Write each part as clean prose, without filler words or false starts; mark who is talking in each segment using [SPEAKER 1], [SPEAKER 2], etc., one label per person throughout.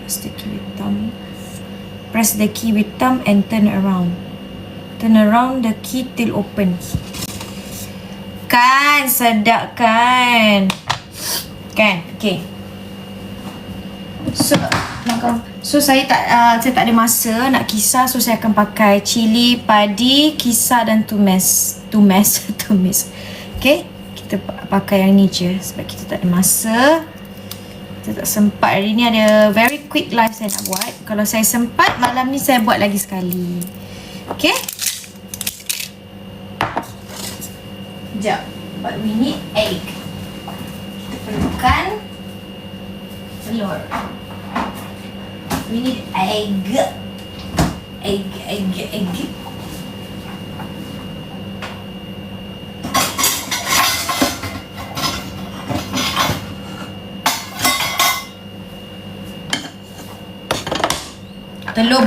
[SPEAKER 1] Press the key with thumb. Press the key with thumb and turn around. Turn around the key till open. Kan sedap kan? Kan? Okay. So saya tak ada masa nak kisar. So saya akan pakai cili padi, kisar dan tumis. Okay, kita pakai yang ni je sebab kita tak ada masa. Kita tak sempat hari ni, ada very quick live saya nak buat. Kalau saya sempat malam ni saya buat lagi sekali. Okay, sekejap. But we need egg. Kita perlukan telur. We need egg. Telur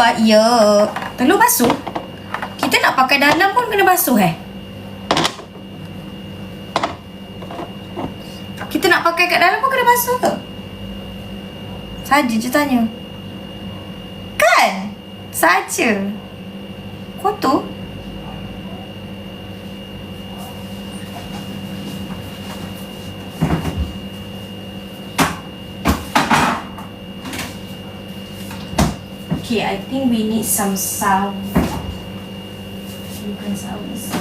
[SPEAKER 1] basuh. Kita nak pakai dalam pun kena basuh Kita nak pakai kat dalam pun kena basuh ke? Saja je tanya. Kan? Saja. Kotor. Okay, I think we need some sound. Bukan sound isi.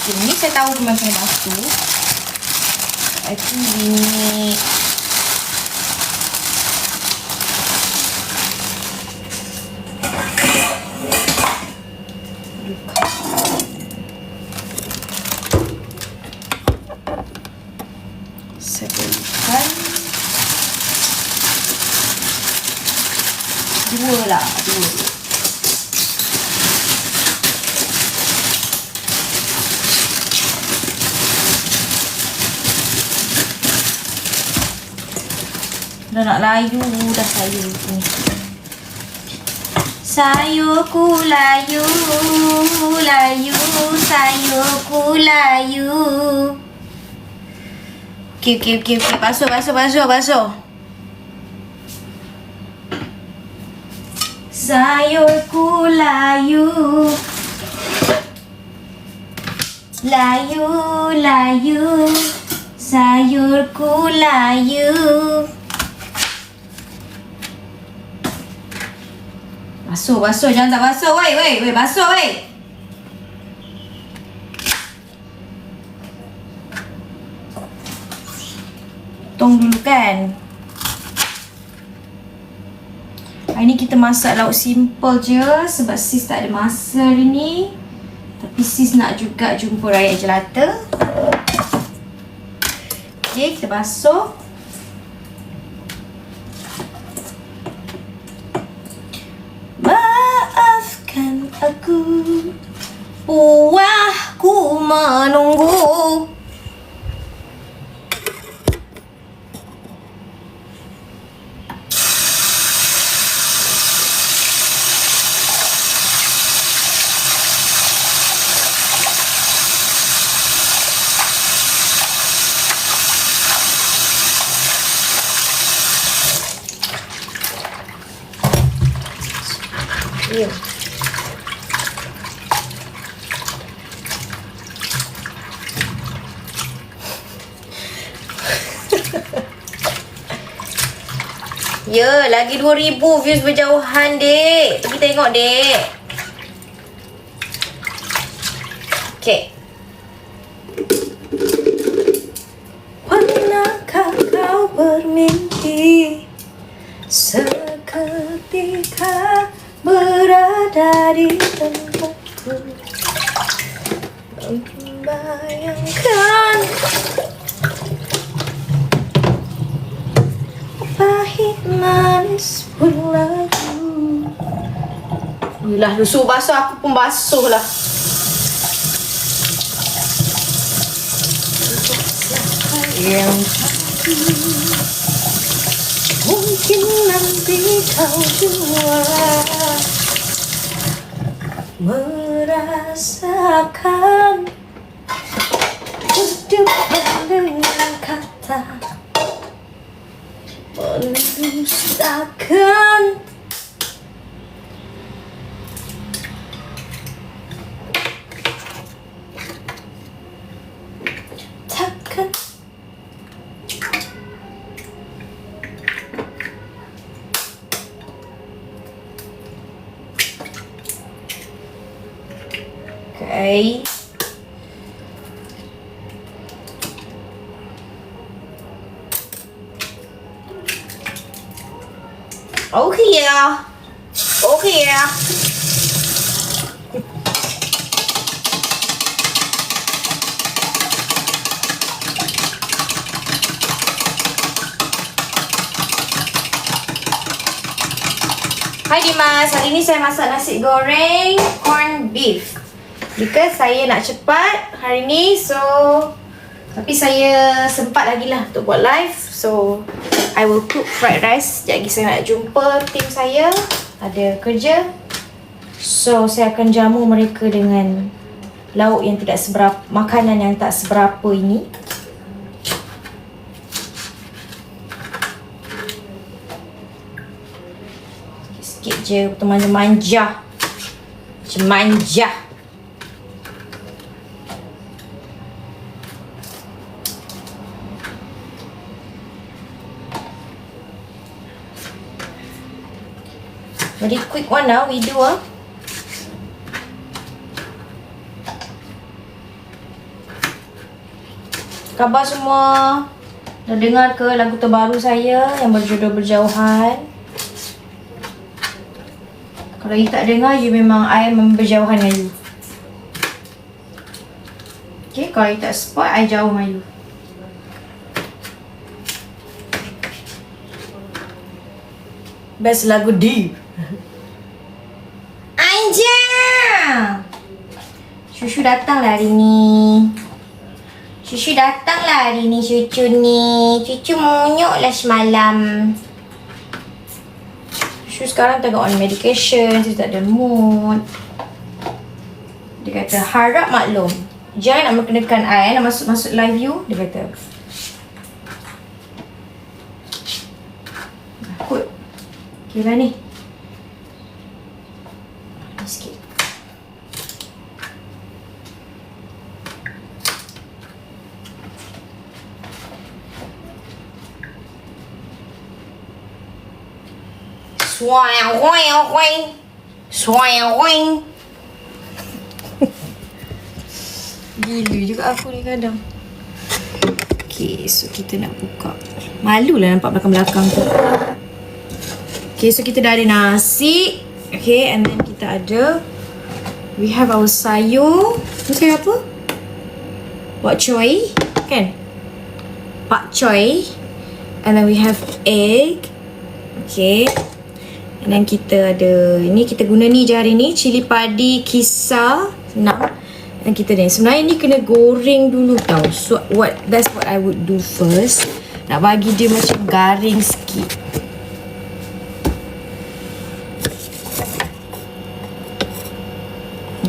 [SPEAKER 1] Ini saya tahu memang kena basuh. I think we need sebutkan dua. Dah nak layu dah sayurku. Sayurku layu, sayurku layu. Okay. Basuh. Sayurku layu, sayurku layu. Basuh, jangan tak basuh. Wei, basuh wei. Potong dulu kan. Hari ni kita masak lauk simple je sebab sis tak ada masa hari ni. Tapi sis nak juga jumpa rakyat jelata. Okay, kita basuh. Maafkan aku, buahku menunggu. Ya. Ya, lagi 2,000 views berjauhan, dek. Pergi tengok, dek. Okay. Pernahkah kau bermimpi seketika berada di tempatku, membayangkan pahit manis pun lagu. Yelah, lu suruh basuh, aku pun basuh lah. Yang mungkin nanti kau juara. merasakan hidup dengan kata mendustakan. Takkan okay. Okay ya. Okay ya. Hai Dimas, hari ni saya masak nasi goreng corn beef. Because saya nak cepat hari ni, so tapi saya sempat lagi lah untuk buat live. So I will cook fried rice. Sekejap lagi saya nak jumpa tim saya, ada kerja. So saya akan jamu mereka dengan lauk yang tidak seberapa, makanan yang tak seberapa ini. Sikit je, betul manja-manja. Macam manja. Very quick one now we do Khabar semua? Dah dengar ke lagu terbaru saya yang berjudul Berjauhan? Kalau you tak dengar, you memang I berjauhan dengan you. Okay, kalau you tak support, I jauh dengan you. Best lagu deep. Anja! Shushu datanglah hari ni. Shushu datanglah hari ni, cucu ni. Cucu monyok lah semalam. Shushu sekarang tengok on medication. Dia tak ada mood. Dia kata, harap maklum. Jangan nak mengenakan I, nak masuk live you. Dia kata. Takut. Okay lah ni. Sikit. Swing. Gila juga aku ni kadang. Okay, so kita nak buka. Malulah nampak belakang-belakang tu. Okay, so kita dah ada nasi. Okay, and then kita ada, we have our sayur. Ini sayur apa? Pak choy, kan? Pak choy. And then we have egg. Okay. And then kita ada, ini kita guna ni je hari ni, cili padi kisar. Senang. Dan kita ni, sebenarnya ni kena goreng dulu tau. So that's what I would do first. Nak bagi dia macam garing sikit.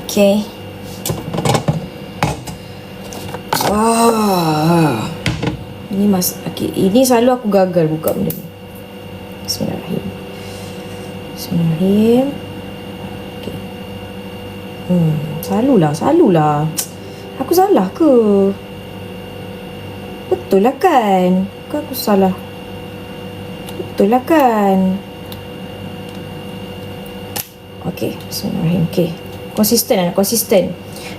[SPEAKER 1] Okay. Wah. Ini okay. Ini selalu aku gagal buka benda ni. Bismillahirrahmanirrahim. Bismillahirrahmanirrahim. Okay. Selalulah. Aku salah ke? Betul lah kan? Ke aku salah? Betul lah kan? Okay. Bismillahirrahmanirrahim. Okay. Konsisten.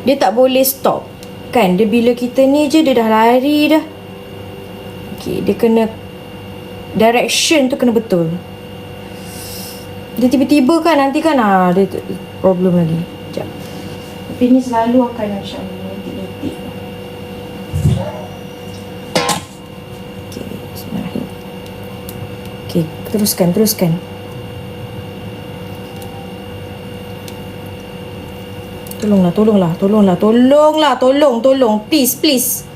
[SPEAKER 1] Dia tak boleh stop. Kan? Dia bila kita ni je, dia dah lari dah. Okay. Dia kena, direction tu kena betul. Dia tiba-tiba kan, nanti kan dia problem lagi. Sekejap. Tapi ni selalu akan macam nitik-nitik. Okay. Bismillahirrahmanirrahim. Okay. Teruskan. Tolong. Please.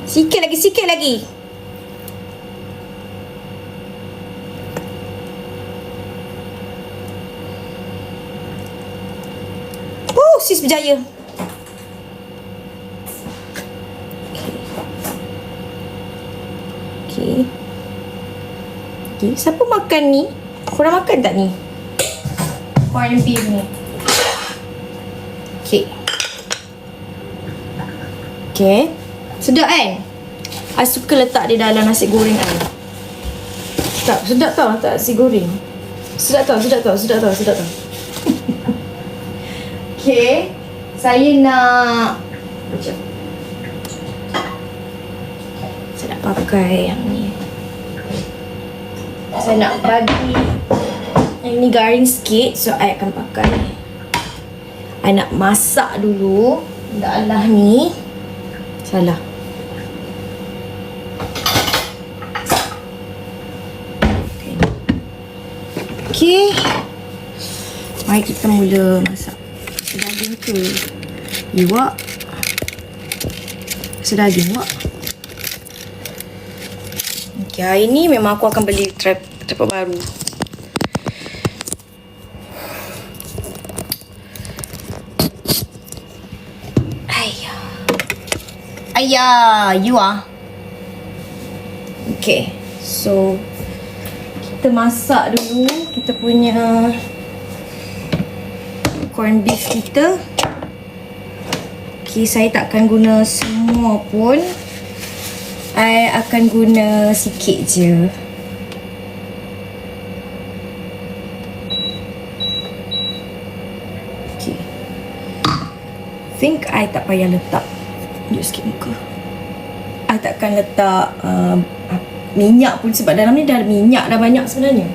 [SPEAKER 1] Sikit lagi. sis berjaya. Okay. Okay, siapa makan ni? Korang makan tak ni? Corned beef ni. Okay. Okay. Sedap kan? I suka letak dia dalam nasi goreng I. Sedap tau letak nasi goreng. Sedap tau. Okay. Saya nak macam saya nak pakai yang ni. Saya nak bagi yang ni garing sikit. So I akan pakai, I nak masak dulu. Dah ni salah. Okay. Mari kita mula masak. Daging ke iwak? Daging wak. Okay, hari ni memang aku akan beli tripod baru. Ayah, you are. Okay, so kita masak dulu kita punya corned beef kita. Okay, saya tak akan guna semua pun. I akan guna sikit je. Okay, think I tak payah letak. Tunjuk sikit muka. I takkan letak minyak pun sebab dalam ni dah minyak dah banyak sebenarnya.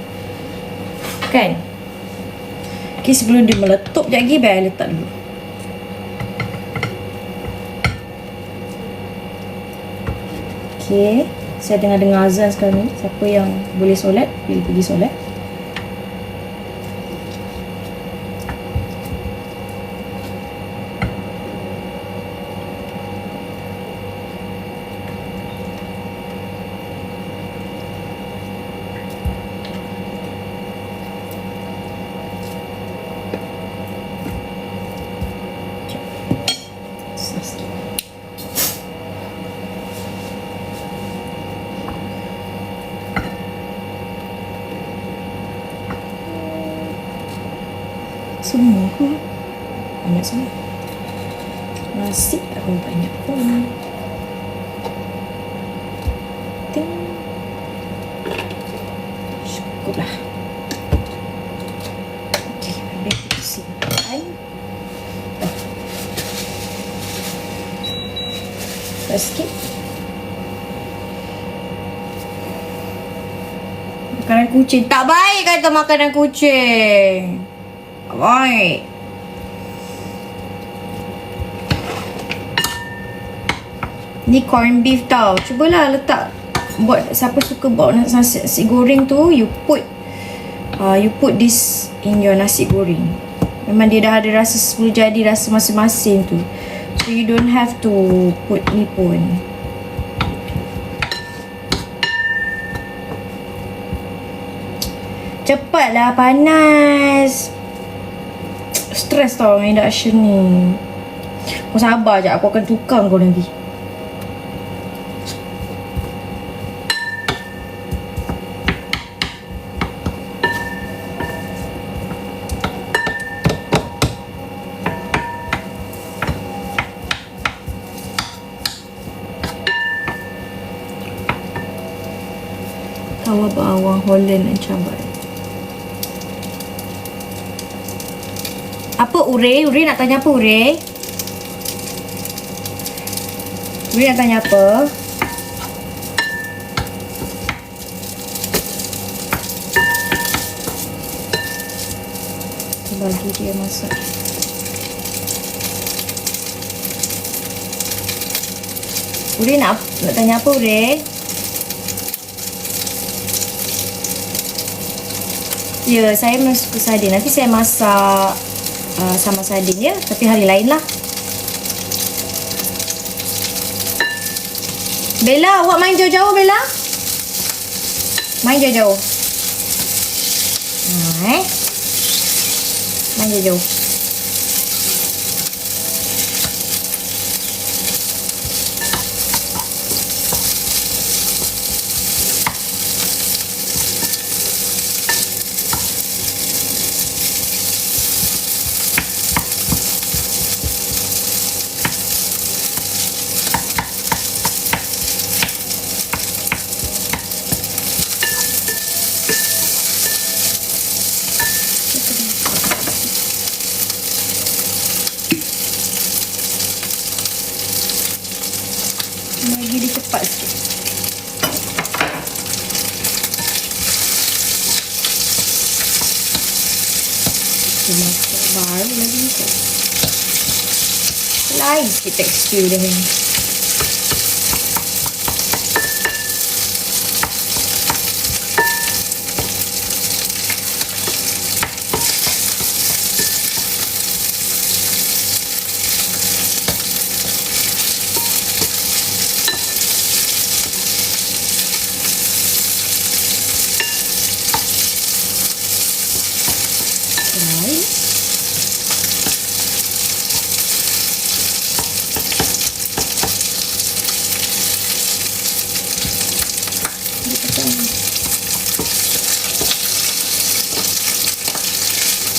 [SPEAKER 1] Kan? Okay, sebelum dia meletup sekejap lagi, biar I letak dulu. Okay, saya tengah dengar azan sekarang ni. Siapa yang boleh solat, boleh pergi solat. Semua ke? Banyak semua. Nasi tak banyak pun. Ting. Syukurlah. Okay, ambil kita simpan. Sikit. Makanan kucing. Tak baik kata makanan kucing. Tak baik. Ni corned beef tau. Cubalah letak. Buat siapa suka buat nasi goreng tu, you put this in your nasi goreng. Memang dia dah ada rasa sebelum jadi rasa masing-masing tu. So you don't have to put ni pun. Cepatlah, panas. Stress tau dengan induction ni. Kau sabar je, aku akan tukar kau nanti. Tawa bawang Holland dan cabai. Apa Ure? Ure nak tanya apa Ure? Ure nak tanya apa? Kita bagi dia masak. Ure nak tanya apa Ure? Ya, saya memang suka sardin. Nanti saya masak sama sardin ya, tapi hari lain lah. Bella, awak main jauh-jauh Bella. Main jauh-jauh. Main jauh-jauh. Baru lagi ni kot. Lain sikit tekstur dia ni.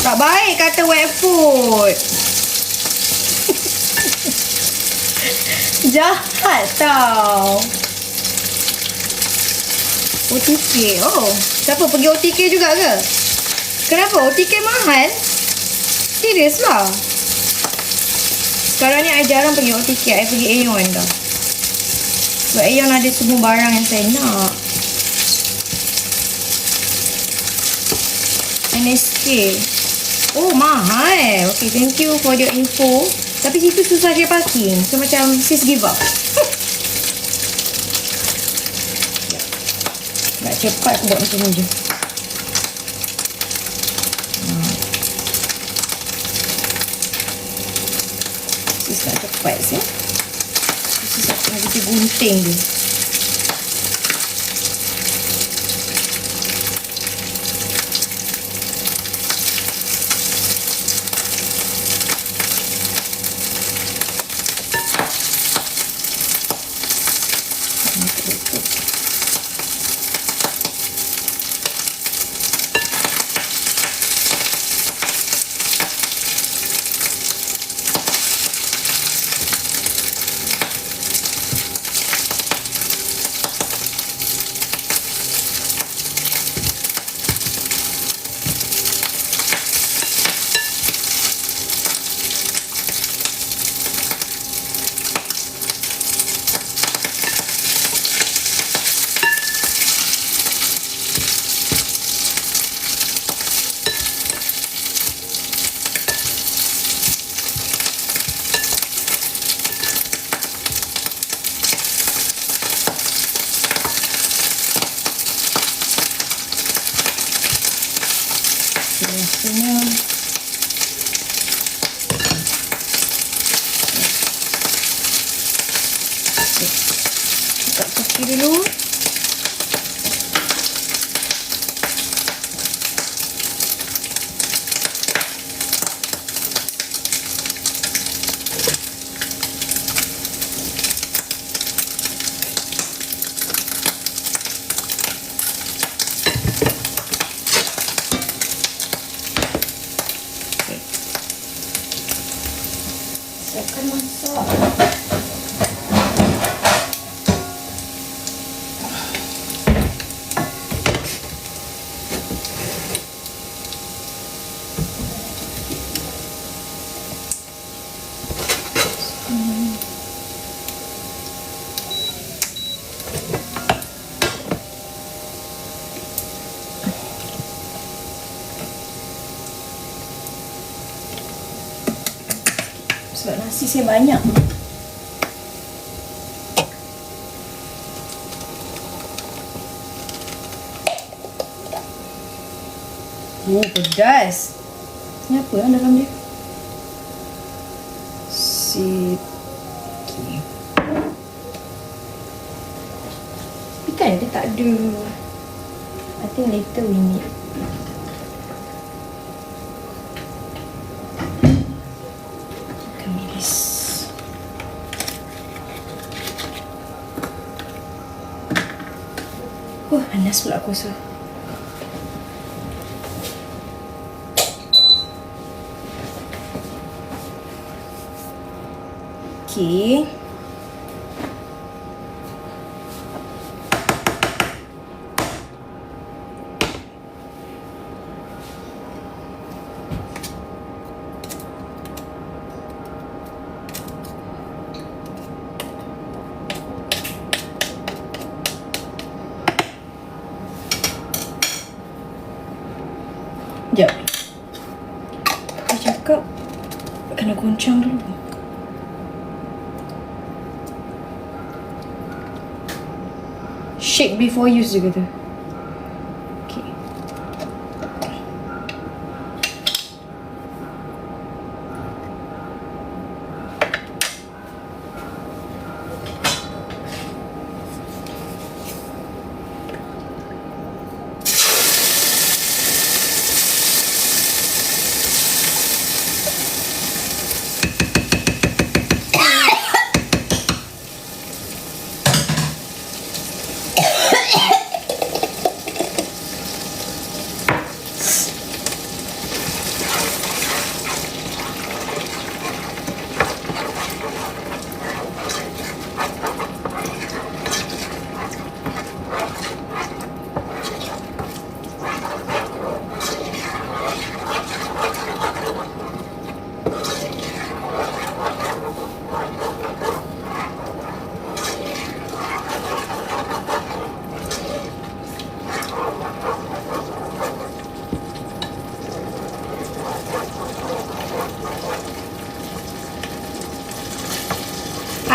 [SPEAKER 1] Tak baik kata wet food. Jahat tau. OTK. Oh, siapa pergi OTK juga ke? Kenapa? OTK mahal? Serius lah. Sekarang ni I jarang pergi OTK. I pergi Aeon dah. Sebab Aeon ada semua barang yang saya nak. NSK. Oh, mahal. Okay, thank you for your info. Tapi situ susah dia parking. So, macam sis give up. Nak cepat aku buat macam ni je. Sis nak cepat sih. Sis nak kita gunting dia. Rasanya buka kaki dulu. Saya akan masak. Sebab nasi saya banyak. Oh, pedas. Ni apa yang dalam dia? Sip. Okay. Tapi kan dia tak ada. I think later we need. Panas pula aku rasa. Okay. Sekejap. cakap kena goncang dulu. Shake before use je kata. Okay.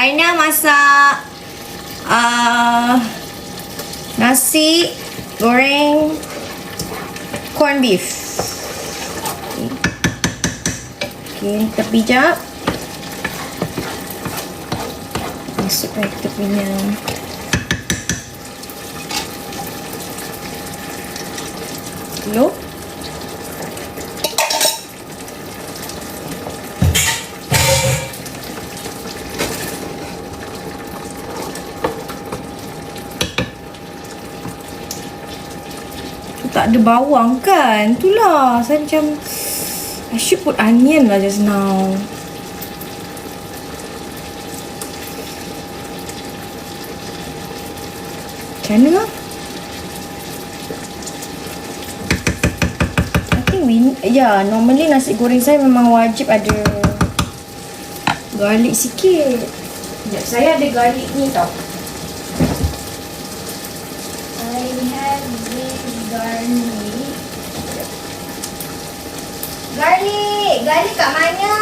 [SPEAKER 1] Aina masak nasi goreng corn beef. Okay, tepi jap. Masukkan kita punya telur. Tak ada bawang kan? Itulah saya macam I should put onion lah just now. Macam mana lah? I think normally nasi goreng saya memang wajib ada garlic sikit. Sekejap, saya ada garlic ni tau. I have this garlic. Garlic kat mana?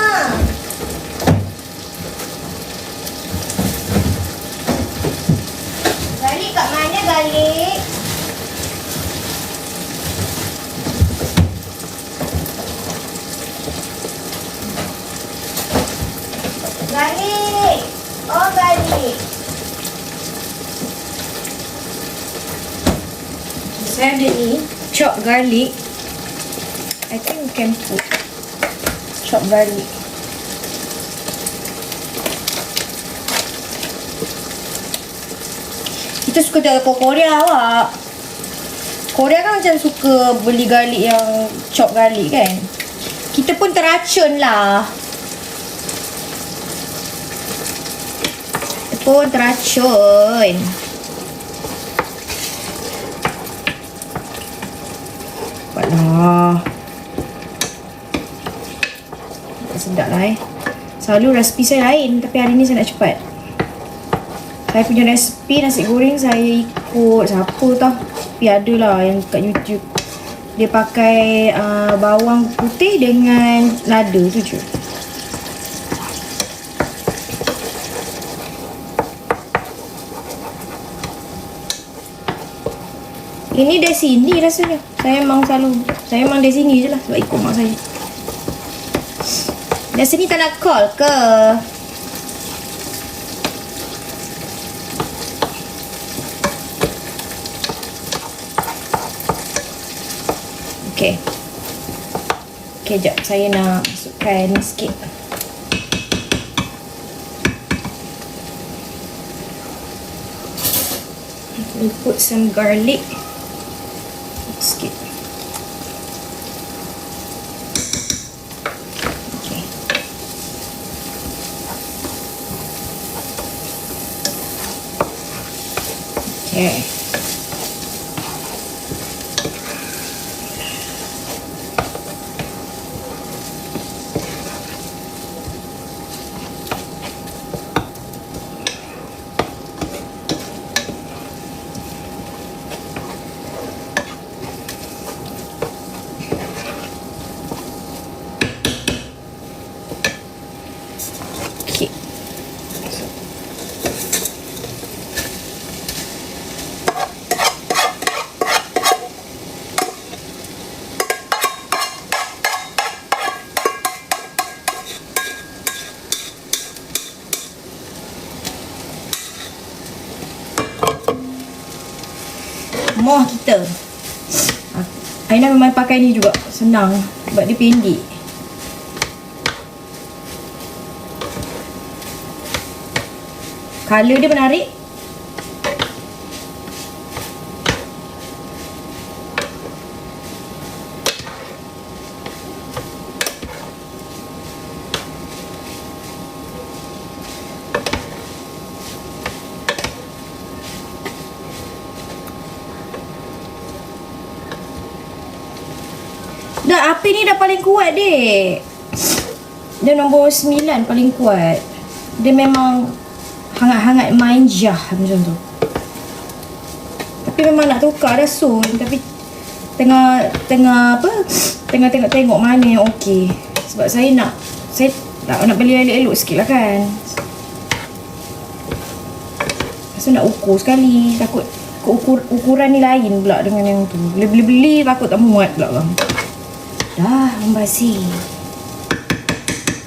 [SPEAKER 1] Garlic kat mana garlic? Garlic. Oh, garlic. Saya ada ni chop garlic. I think we can put chop garlic. Kita suka tengok Korea awak. Korea kan macam suka beli garlic yang chop garlic kan. Kita pun teracun lah. Kita pun teracun. Cepatlah. Sedap lah Selalu resipi saya lain, tapi hari ni saya nak cepat. Saya punya resipi nasi goreng saya ikut siapa tau, tapi ada lah yang kat YouTube. Dia pakai bawang putih dengan lada tu je. Ini dari sini rasanya. Saya memang dari sini je lah sebab ikut mak saya. Dari sini tak nak call ke? Okay. Okay, jap. Saya nak masukkan sikit. We put some garlic. Sikit. Okay. kita. Aina memang pakai ni juga. Senang. Sebab dia pendek. Color dia menarik. Dah, api ni dah paling kuat, dek. Dia nombor 9 paling kuat. Dia memang hangat-hangat manja macam tu. Tapi memang nak tukar dah soon. Tapi tengah tengok mana yang okey. Sebab saya nak beli elok-elok sikit lah kan. Lepas tu nak ukur sekali. Takut ukuran ni lain pula dengan yang tu. Beli takut tak muat pula bang. Dah membasi.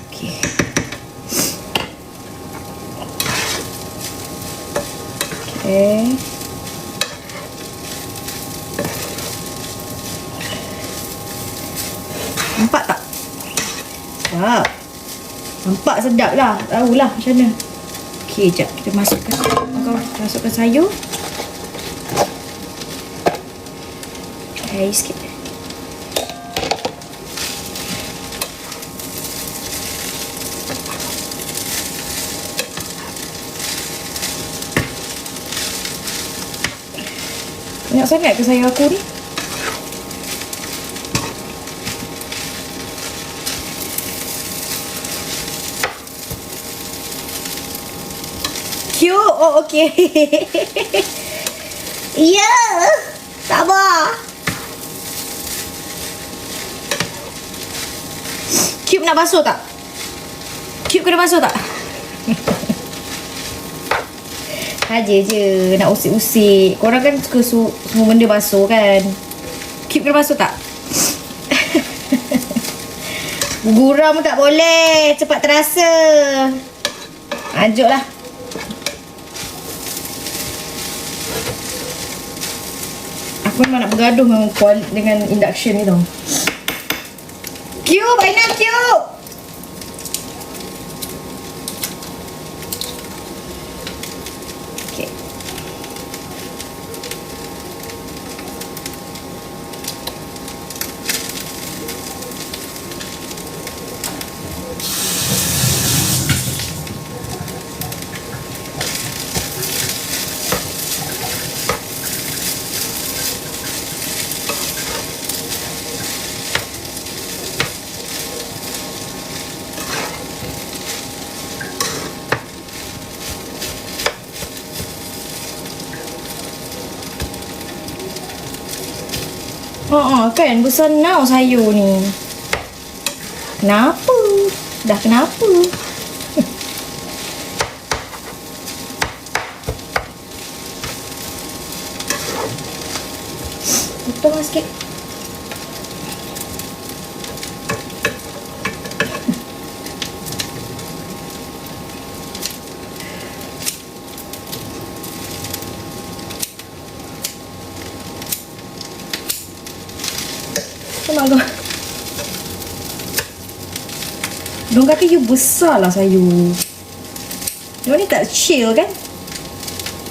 [SPEAKER 1] Okey. Okey. Nampak tak? Sedap. Nampak sedap lah. Tahulah macam mana. Okey, jap kita masukkan sayur. Air sikit. Banyak sangat ke sayur aku ni? Cute. Oh, okey. Ya. Sabar. Cube nak basuh tak? Cube kena basuh tak? Saja je nak usik-usik. Korang kan suka semua benda basuh kan? Cube kena basuh tak? Guram tak boleh. Cepat terasa. Ajuk lah. Aku memang nak bergaduh dengan induction ni tau. Cube, Aina, Cube. Okay. Kan besar now sayur ni. Kenapa? Dah kenapa? Potong lah sikit. Diorang kata you besar lah sayur. Diorang ni tak chill kan?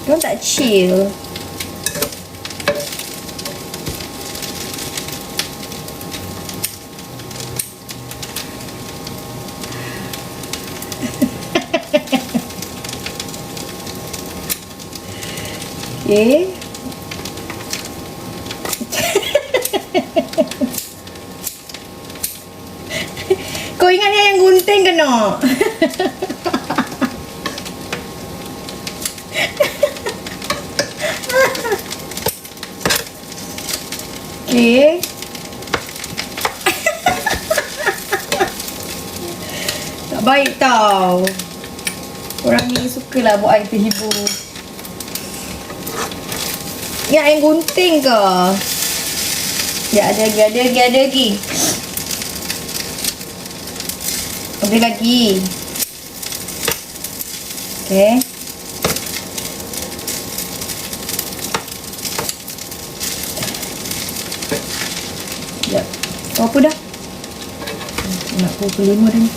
[SPEAKER 1] Diorang tak chill. Okay. Kau ingat yang gunting ke no? Okay. Tak baik tau. Orang ni sukalah buat air terhibur. Yang gunting ke? Ya, ada lagi. Ada lagi. Okay. Sekejap. Oh, apa dah? Nak pukul 5 dah ni.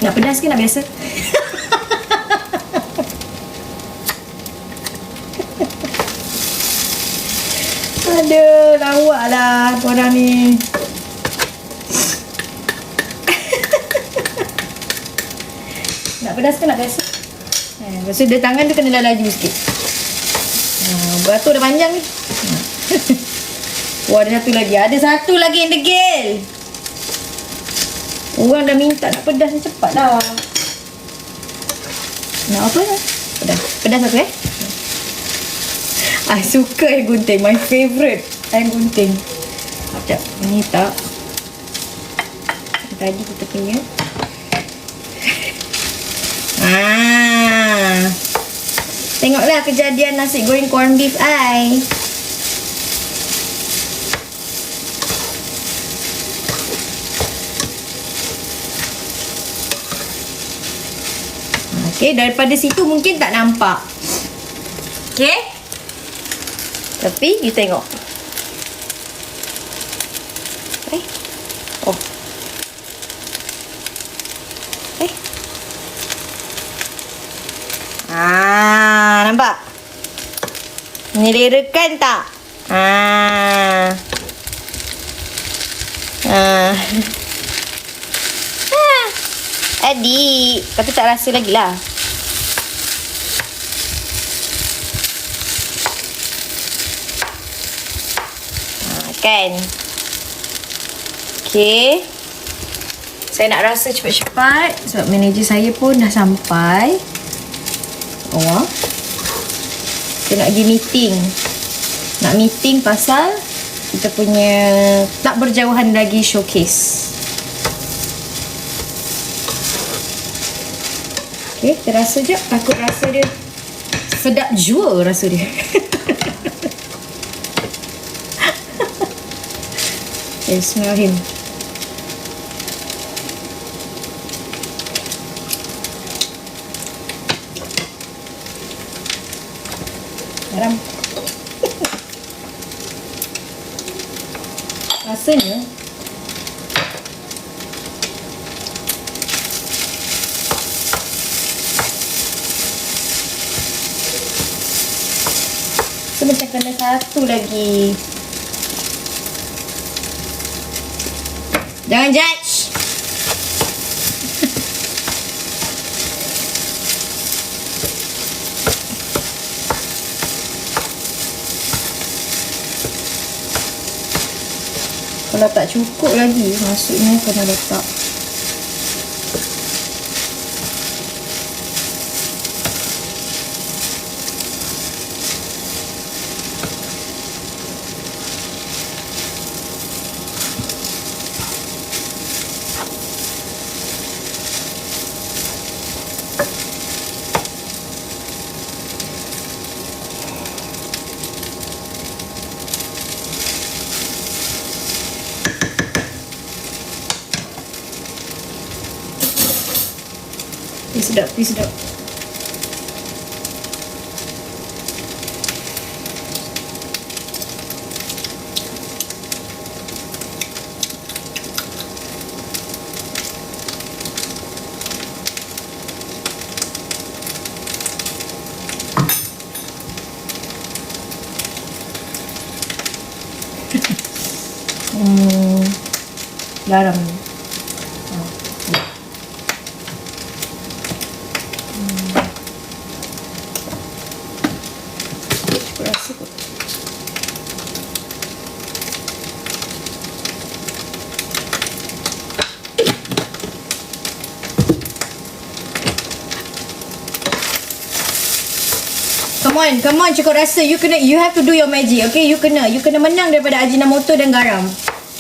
[SPEAKER 1] Nak pedas ke nak biasa? Aduh, lawak lah korang ni. Nak pedas ke nak biasa? Lepas tu dia tangan tu kena laju sikit. Beratur dah panjang ni. Wah, ada satu lagi. Ada satu lagi yang degil. Orang dah minta nak pedas ni, cepat lah. Nak apa lah? Pedas. Pedas aku I suka air gunting. My favourite air gunting. Sekejap. Ni tak. Tadi kita punya. Tengoklah kejadian nasi goreng corn beef I. Okay, daripada situ mungkin tak nampak. Okay, tapi you tengok. Oh. Nampak? Menyelerakan tak? Adik, tapi tak rasa lagi lah. Kan? Okay. Saya nak rasa cepat-cepat sebab manager saya pun dah sampai. Oh, kita nak pergi meeting. Nak meeting pasal kita punya tak berjauhan lagi showcase. Okay, kita rasa je. Aku rasa dia sedap jua rasa dia. Okay, smell him. Garam. Rasanya macam kena satu lagi. Jangan judge. Kalau tak cukup lagi, maksudnya kena letak. Sedap, sedap. Garam. Come on, cukup rasa. You have to do your magic, okay? You kena menang daripada Ajinomoto dan garam.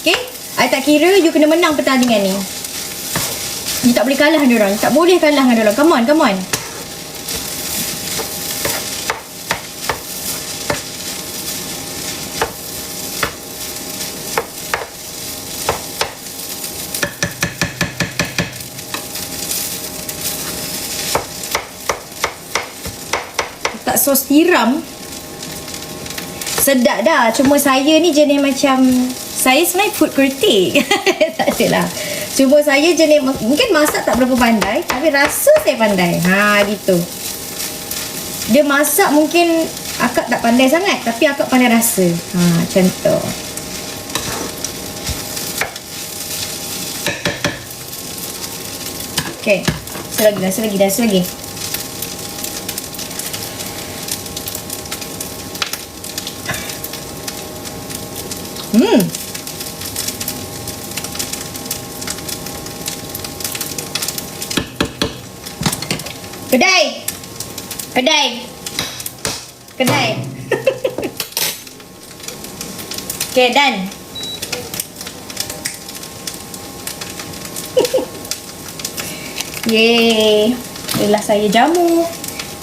[SPEAKER 1] Okay? I tak kira, you kena menang pertandingan ni. You tak boleh kalah dengan diorang. Tak boleh kalah dengan diorang. Come on. sos tiram, sedap dah. Cuma saya ni jenis macam, saya sebenarnya food critic. Tak adalah. Cuma saya jenis, mungkin masak tak berapa pandai, tapi rasa saya pandai. Gitu. Dia masak mungkin akak tak pandai sangat, tapi akak pandai rasa. Macam tu. Okay. Selagi. Kedai. Okay, done. Yeay. Itulah saya jamu.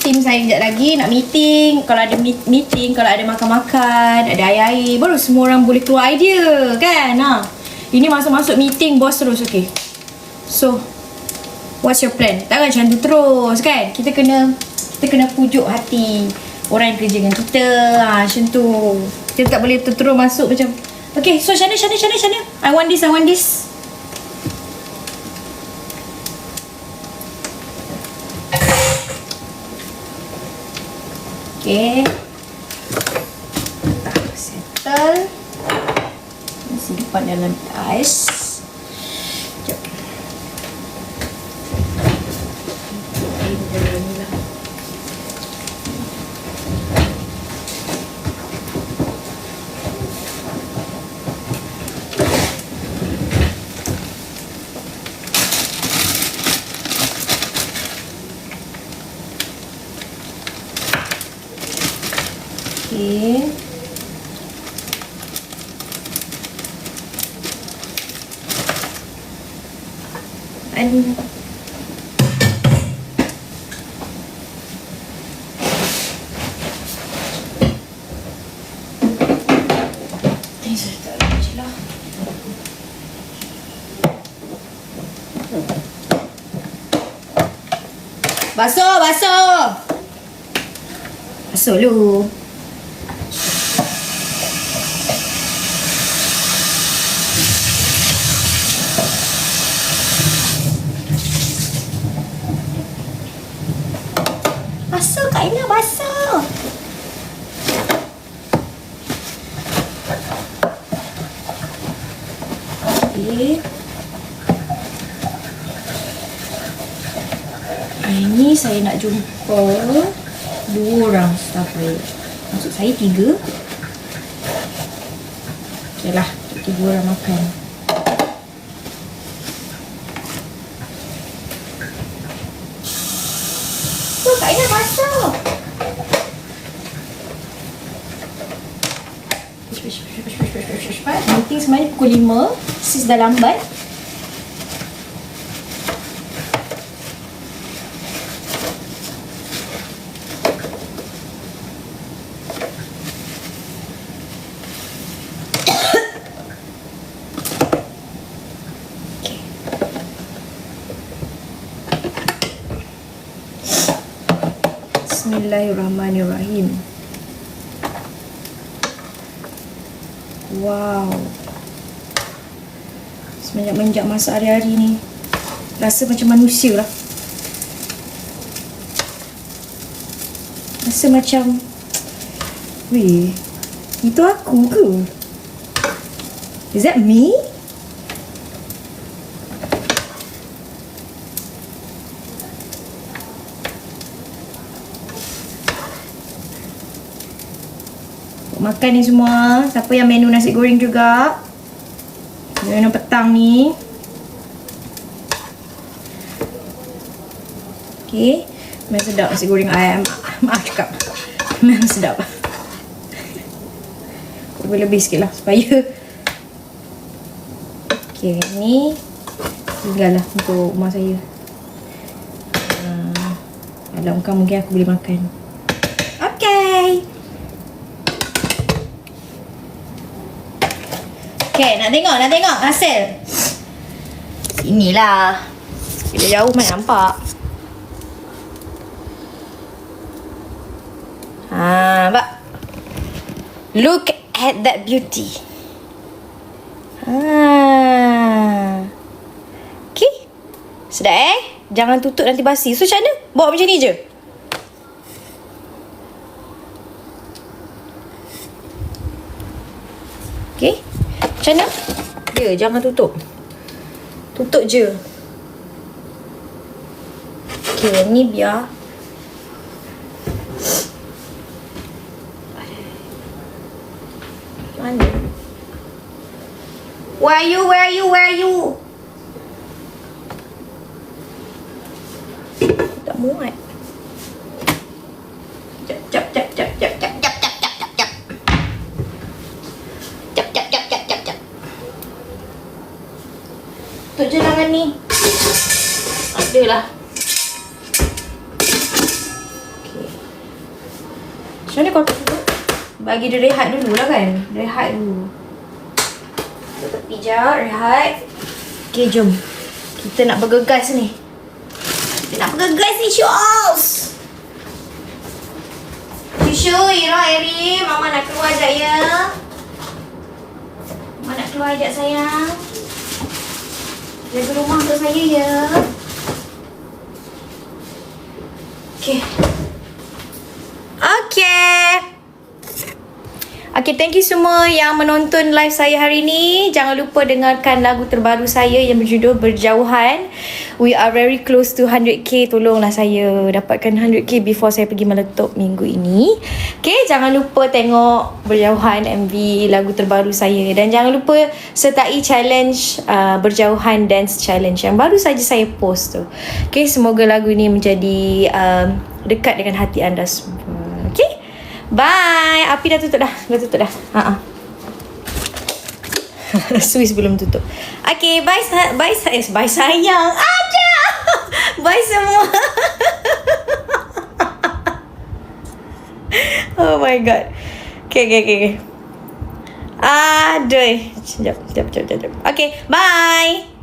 [SPEAKER 1] Tim saya sekejap lagi nak meeting. Kalau ada meeting, kalau ada makan-makan, ada air-air, baru semua orang boleh keluar idea, kan? Ini masuk meeting, bos terus, okay. So, what's your plan? Takkan macam tu terus, kan? Kita kena pujuk hati orang yang kerja dengan kita. Macam tu. Kita tak boleh terus masuk macam, okay, so Shana, I want this. Okay. Settle. Simpan dalam ais. Sekejap. Okay. And saya taruh je lah. Basuh dulu. Basuh Kak Ina, basuh. Okay. Ini saya nak jumpa 2 orang staff saya. Maksud saya 3. Okay lah, 3 orang makan. Kak Ina masuk. Meeting sebenarnya pukul 5. Sis dah lambat. Bismillahirrahmanirrahim. Wow. Semenjak masak hari-hari ni, rasa macam manusia lah. Rasa macam, weh, itu aku ke? Is that me? Makan ni semua. Siapa yang menu nasi goreng juga, menu petang ni. Okay. Memang sedap nasi goreng ayam. Maaf cakap, memang sedap. Lebih sikit lah supaya. Okay, ni tinggal lah untuk rumah saya. Dalam kan mungkin aku boleh makan. Okay. Okay, nak tengok hasil. Inilah. Bila jauh mana nampak. Nampak? Look at that beauty. Okay. Sedap Jangan tutup nanti basi. So macam mana? Bawa macam ni je. Okay. Macam mana? Ya, jangan tutup. Tutup je. Okay, ni biar. Mana? Where are you? Tak muat. Jap. Tutup je tangan ni. Adalah. Okay. Macam mana kau tutup? Bagi dia rehat dulu lah kan? Rehat dulu. Tutup pijak, rehat. Okay, jom. Kita nak bergegas ni. Syos! Tisu, Ira, Eri. Mama nak keluar sekejap ya. Mama nak keluar sekejap sayang. Jaga rumah untuk saya ya. Okay. Okay, thank you semua yang menonton live saya hari ni. Jangan lupa dengarkan lagu terbaru saya yang berjudul Berjauhan. We are very close to 100k. Tolonglah saya dapatkan 100k before saya pergi meletup minggu ini. Okay, jangan lupa tengok Berjauhan MV lagu terbaru saya. Dan jangan lupa sertai challenge Berjauhan Dance Challenge yang baru saja saya post tu. Okay, semoga lagu ini menjadi dekat dengan hati anda semua. Okay, bye. Api dah tutup dah. Swiss belum tutup. Okay, bye sayang. Aja. Bye semua. Oh my god. Okay. Aduh. Sekejap. Okay, bye.